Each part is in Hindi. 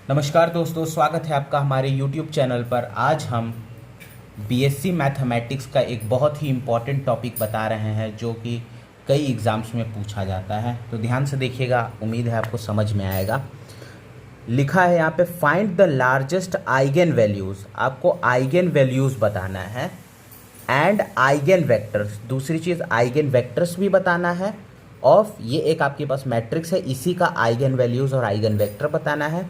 नमस्कार दोस्तों, स्वागत है आपका हमारे YouTube चैनल पर। आज हम बीएससी मैथमेटिक्स का एक बहुत ही इम्पॉर्टेंट टॉपिक बता रहे हैं जो कि कई एग्ज़ाम्स में पूछा जाता है। तो ध्यान से देखिएगा, उम्मीद है आपको समझ में आएगा। लिखा है यहाँ पे find the largest eigen values. आपको आइगन वैल्यूज़ बताना है एंड आइगन वेक्टर्स। दूसरी चीज़ आइगन वेक्टर्स भी बताना है। ऑफ ये एक आपके पास मैट्रिक्स है, इसी का आइगन वैल्यूज़ और आइगन वेक्टर बताना है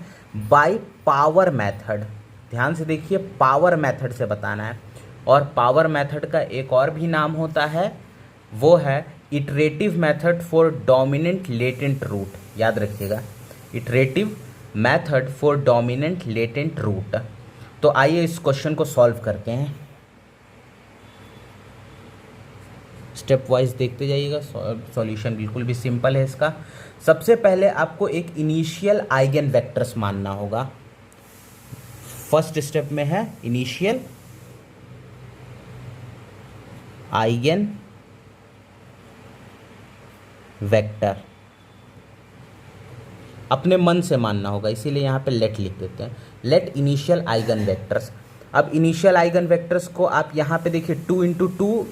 बाय पावर मेथड। ध्यान से देखिए, पावर मेथड से बताना है। और पावर मेथड का एक और भी नाम होता है, वो है iterative method for dominant latent root. याद रखिएगा, iterative method for dominant latent root. तो आइए इस क्वेश्चन को सॉल्व करते हैं। स्टेप वाइज देखते जाइएगा, सॉल्यूशन बिल्कुल भी सिंपल है इसका। सबसे पहले आपको एक इनिशियल आइगन वेक्टर्स मानना होगा। फर्स्ट स्टेप में है इनिशियल आइगन वेक्टर। अपने मन से मानना होगा, इसीलिए यहाँ पे लेट लिख देते हैं। Let initial eigen vectors. अब इनिशियल आइगन वेक्टर्स को आप यहाँ पे देखिए 2 × 2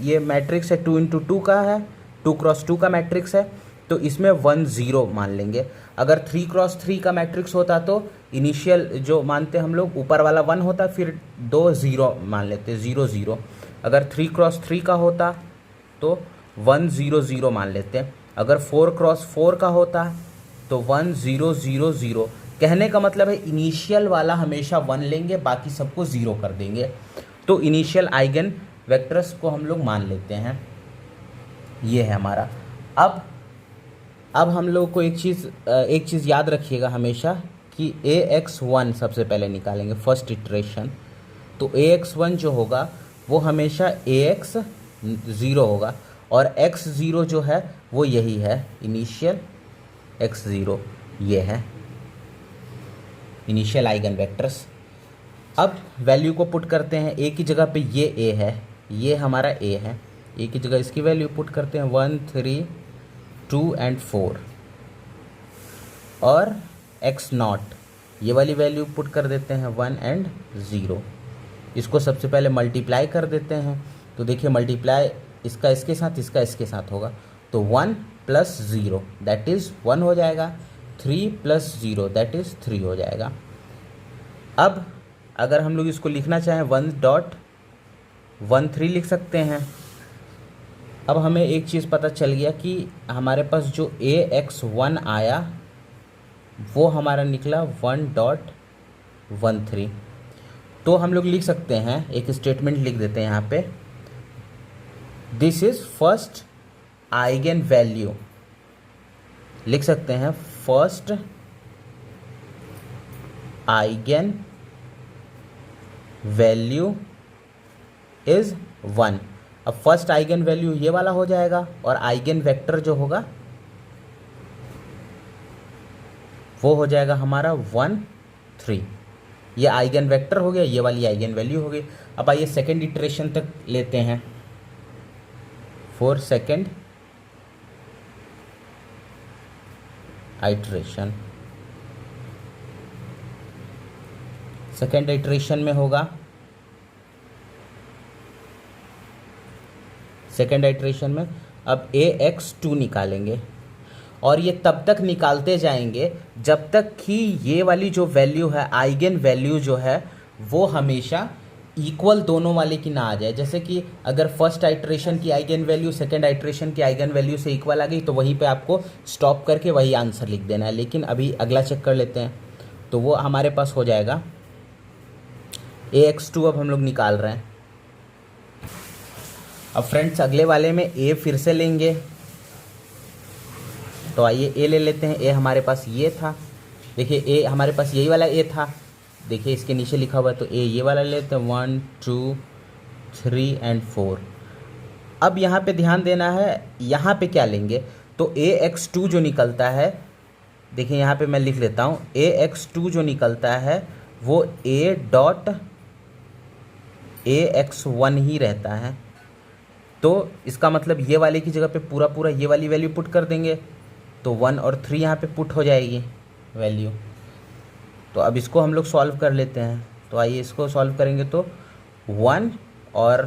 ये मैट्रिक्स है, 2 × 2 का है, 2 × 2 का मैट्रिक्स है, तो इसमें 1 0 मान लेंगे। अगर 3 × 3 का मैट्रिक्स होता तो इनिशियल जो मानते हम लोग ऊपर वाला 1 होता, फिर 2 0 मान लेते, 0 0। अगर 3 × 3 का होता तो 1 0 0 मान लेते। अगर 4 × 4 का होता तो 1 0 0 0। कहने का मतलब है इनिशियल वाला हमेशा 1 लेंगे, बाकी सबको 0 कर देंगे। तो इनिशियल आइगन वेक्टर्स को हम लोग मान लेते हैं, ये है हमारा। अब हम लोग को एक चीज़ याद रखिएगा हमेशा कि AX1 सबसे पहले निकालेंगे, फर्स्ट इटरेशन। तो AX1 जो होगा वो हमेशा AX0 होगा, और X0 जो है वो यही है, इनिशियल X0 ये है इनिशियल आइगन वेक्टर्स। अब वैल्यू को पुट करते हैं। ए की जगह पे ये A है, ये हमारा A है। ए की जगह इसकी वैल्यू पुट करते हैं 1 3 2 और 4। और X0 ये वाली वैल्यू पुट कर देते हैं 1 और 0। इसको सबसे पहले मल्टीप्लाई कर देते हैं। तो देखिए मल्टीप्लाई इसका इसके साथ, इसका इसके साथ होगा, तो 1 + 0 दैट इज़ 1 हो जाएगा। 3 + 0 दैट इज़ 3 हो जाएगा। अब अगर हम लोग इसको लिखना चाहें 1.13 लिख सकते हैं। अब हमें एक चीज़ पता चल गया कि हमारे पास जो AX1 आया वो हमारा निकला 1.13। तो हम लोग लिख सकते हैं, एक स्टेटमेंट लिख देते हैं यहाँ पे, this is first eigen value. लिख सकते हैं फर्स्ट आइगन वैल्यू इज 1। अब फर्स्ट आइगन वैल्यू ये वाला हो जाएगा, और आइगन वेक्टर जो होगा वो हो जाएगा हमारा 1 3। ये आइगन वेक्टर हो गया, ये वाली आइगन वैल्यू हो गई। अब आइए सेकेंड इटरेशन तक लेते हैं। For second iteration, second iteration में होगा, सेकेंड आइटरेशन में अब AX2 निकालेंगे। और ये तब तक निकालते जाएंगे जब तक कि ये वाली जो वैल्यू है, आइगन वैल्यू जो है, वो हमेशा इक्वल दोनों वाले की ना आ जाए। जैसे कि अगर फर्स्ट आइटरेशन की आइगन वैल्यू सेकेंड आइटरेशन की आइगन वैल्यू से इक्वल आ गई तो वहीं पे आपको स्टॉप करके वही आंसर लिख देना है। लेकिन अभी अगला चेक कर लेते हैं, तो वो हमारे पास हो जाएगा AX2। अब हम लोग निकाल रहे हैं। अब फ्रेंड्स अगले वाले में A फिर से लेंगे, तो आइए A ले लेते हैं। A हमारे पास ये था, देखिए A हमारे पास यही वाला A था, देखिए इसके नीचे लिखा हुआ है, तो A ये वाला लेते हैं 1 2 3 और 4। अब यहाँ पे ध्यान देना है, यहाँ पे क्या लेंगे, तो AX2 जो निकलता है, देखिए यहाँ पे मैं लिख लेता हूँ, AX2 जो निकलता है वो AX1 ही रहता है। तो इसका मतलब ये वाले की जगह पे पूरा ये वाली वैल्यू पुट कर देंगे, तो 1 और 3 यहाँ पे पुट हो जाएगी वैल्यू। तो अब इसको हम लोग सॉल्व कर लेते हैं। तो आइए इसको सॉल्व करेंगे तो 1 और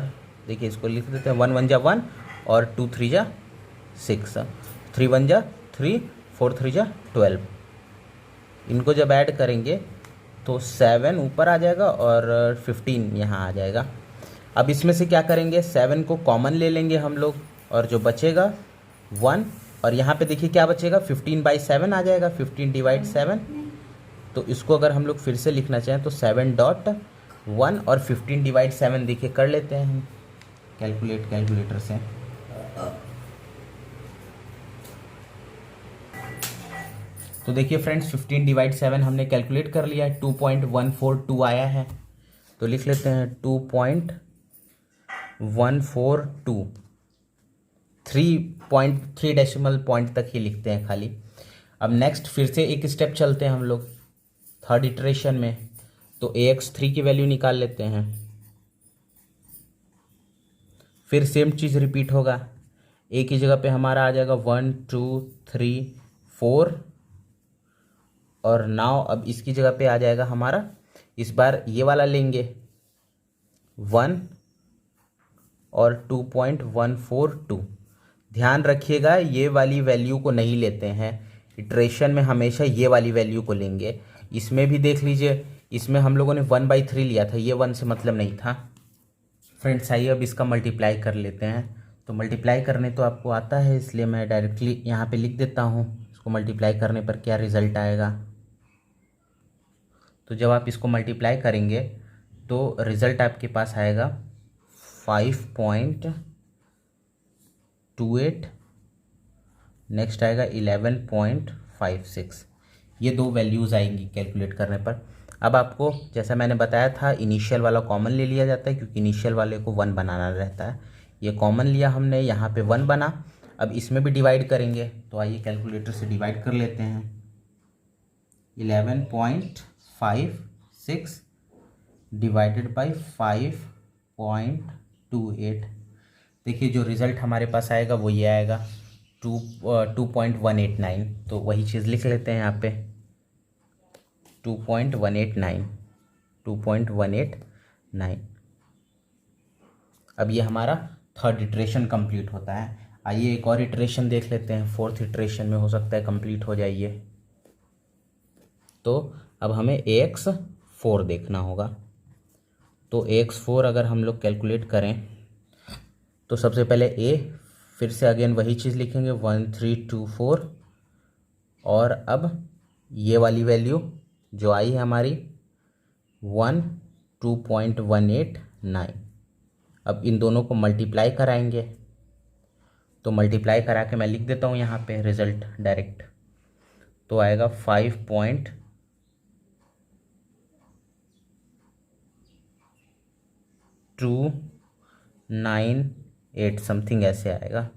देखिए इसको लिख देते हैं, 1 1 जा 1 और 2 3 जा 6, 3 1 जा 3, 4 3 जा 12। इनको जब ऐड करेंगे तो 7 ऊपर आ जाएगा और 15 यहाँ आ जाएगा। अब इसमें से क्या करेंगे, 7 को कॉमन ले लेंगे हम लोग और जो बचेगा 1, और यहाँ पे देखिए क्या बचेगा, 15/7 आ जाएगा, 15 डिवाइड 7। तो इसको अगर हम लोग फिर से लिखना चाहें तो 7.1 और 15 डिवाइड 7 देखिए कर लेते हैं हम कैलकुलेटर से। तो देखिए फ्रेंड्स 15 डिवाइड 7 हमने कैलकुलेट कर लिया है, 2.142 आया है। तो लिख लेते हैं 2.142, 3 डेसिमल पॉइंट तक ही लिखते हैं खाली। अब नेक्स्ट फिर से एक स्टेप चलते हैं हम लोग थर्ड इटरेशन में। तो AX3 की वैल्यू निकाल लेते हैं, फिर सेम चीज़ रिपीट होगा। ए की जगह पे हमारा आ जाएगा 1 2 3 4, और नाउ अब इसकी जगह पे आ जाएगा हमारा, इस बार ये वाला लेंगे 1 और 2.142। ध्यान रखिएगा ये वाली वैल्यू को नहीं लेते हैं, इटरेशन में हमेशा ये वाली वैल्यू को लेंगे। इसमें भी देख लीजिए, इसमें हम लोगों ने 1/3 लिया था, ये 1 से मतलब नहीं था। फ्रेंड्स आइए अब इसका मल्टीप्लाई कर लेते हैं। तो मल्टीप्लाई करने तो आपको आता है, इसलिए मैं डायरेक्टली यहाँ पे लिख देता हूँ इसको मल्टीप्लाई करने पर क्या रिज़ल्ट आएगा। तो जब आप इसको मल्टीप्लाई करेंगे तो रिज़ल्ट आपके पास आएगा 5.28, नेक्स्ट आएगा 11.56। ये दो वैल्यूज़ आएंगी कैलकुलेट करने पर। अब आपको जैसा मैंने बताया था इनिशियल वाला कॉमन ले लिया जाता है, क्योंकि इनिशियल वाले को 1 बनाना रहता है। ये कॉमन लिया हमने, यहाँ पे 1 बना। अब इसमें भी डिवाइड करेंगे, तो आइए कैलकुलेटर से डिवाइड कर लेते हैं। 11.56 डिवाइडेड बाई 5.28, देखिए जो रिज़ल्ट हमारे पास आएगा वो ये आएगा 2.189। तो वही चीज़ लिख लेते हैं यहाँ पे 2.189। अब ये हमारा थर्ड इटरेशन कंप्लीट होता है। आइए एक और इटरेशन देख लेते हैं, फोर्थ इटरेशन में हो सकता है कंप्लीट हो जाइए। तो अब हमें AX4 देखना होगा। तो AX4 अगर हम लोग कैलकुलेट करें तो सबसे पहले A, फिर से अगेन वही चीज़ लिखेंगे 1324, और अब ये वाली वैल्यू जो आई है हमारी 2.189। अब इन दोनों को मल्टीप्लाई कराएंगे, तो मल्टीप्लाई करा के मैं लिख देता हूँ यहाँ पे रिज़ल्ट डायरेक्ट। तो आएगा 5.298 समथिंग ऐसे आएगा,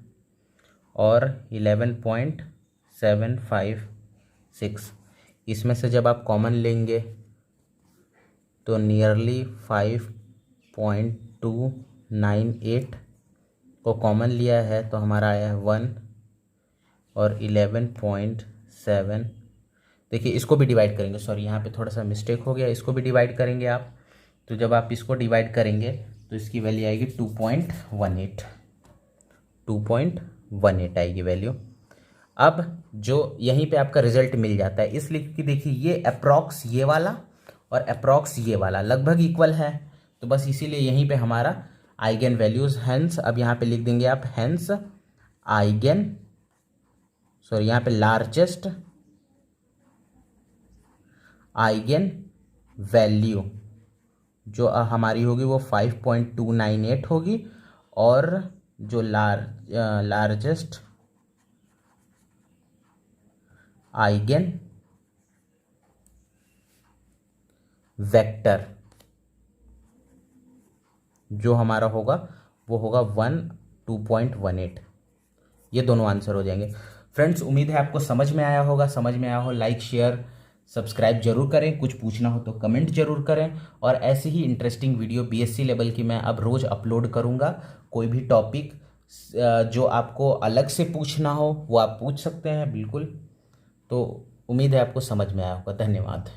और 11.756। इसमें से जब आप कॉमन लेंगे तो नियरली 5.298 को कॉमन लिया है तो हमारा आया है 1 और 11.7। देखिए इसको भी डिवाइड करेंगे, सॉरी यहाँ पे थोड़ा सा मिस्टेक हो गया, इसको भी डिवाइड करेंगे आप। तो जब आप इसको डिवाइड करेंगे तो इसकी वैल्यू आएगी 2.18 आएगी वैल्यू। अब जो यहीं पे आपका रिजल्ट मिल जाता है, इसलिए कि देखिए ये अप्रॉक्स ये वाला और अप्रॉक्स ये वाला लगभग इक्वल है, तो बस इसीलिए यहीं पे हमारा आइगन वैल्यूज, हेंस अब यहाँ पे लिख देंगे आप हेंस आइगन, सॉरी यहाँ पे लार्जेस्ट आइगन वैल्यू जो हमारी होगी वो 5.298 होगी, और जो लार्जेस्ट आइगन वेक्टर जो हमारा होगा वो होगा 2.18। ये दोनों आंसर हो जाएंगे। फ्रेंड्स उम्मीद है आपको समझ में आया होगा, समझ में आया हो लाइक शेयर सब्सक्राइब जरूर करें, कुछ पूछना हो तो कमेंट जरूर करें, और ऐसे ही इंटरेस्टिंग वीडियो BSc लेवल की मैं अब रोज़ अपलोड करूँगा। कोई भी टॉपिक जो आपको अलग से पूछना हो वो आप पूछ सकते हैं बिल्कुल। तो उम्मीद है आपको समझ में आया होगा। धन्यवाद।